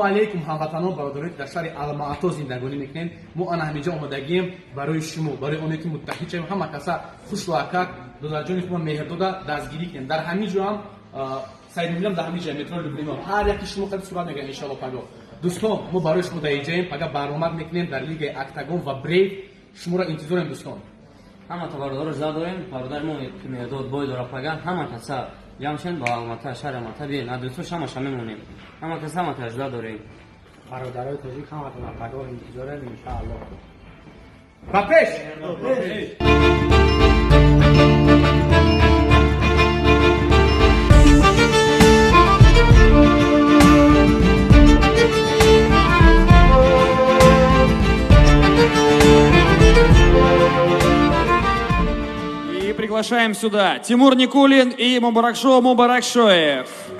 علیکم هموطنان برادران در شهر المعطا زندگانی میکنین. ما آن همینجا آمدگیم برای شما، برای اونایی که متحد شویم، همه کسا خوش و اکک دادر جان شما مهر داده دستگیری کنین. در همین جا هم سعی می‌کنم در همین جا مترو لوبلیان هر یکی شما خیلی صورت میگه ان شاء الله. پگاه دوستان ما برای شما در اینجاییم. پگاه برآمد میکنیم در لیگ اکتاگون و بریو. شما را انتظاریم دوستان. همه تا برادر زد داریم. برادر ما میادود بای داره پگاه همه کسا جمشن با الماتا شهر الماتا بیاین. دوستوش همه میمونیم. همه کسا ما تجربه داریم. برادرای تاجیک همه تا پگاه انتظاریم ان شاء الله. پاپش И приглашаем сюда Тимур Никулин и Мубаракшоев.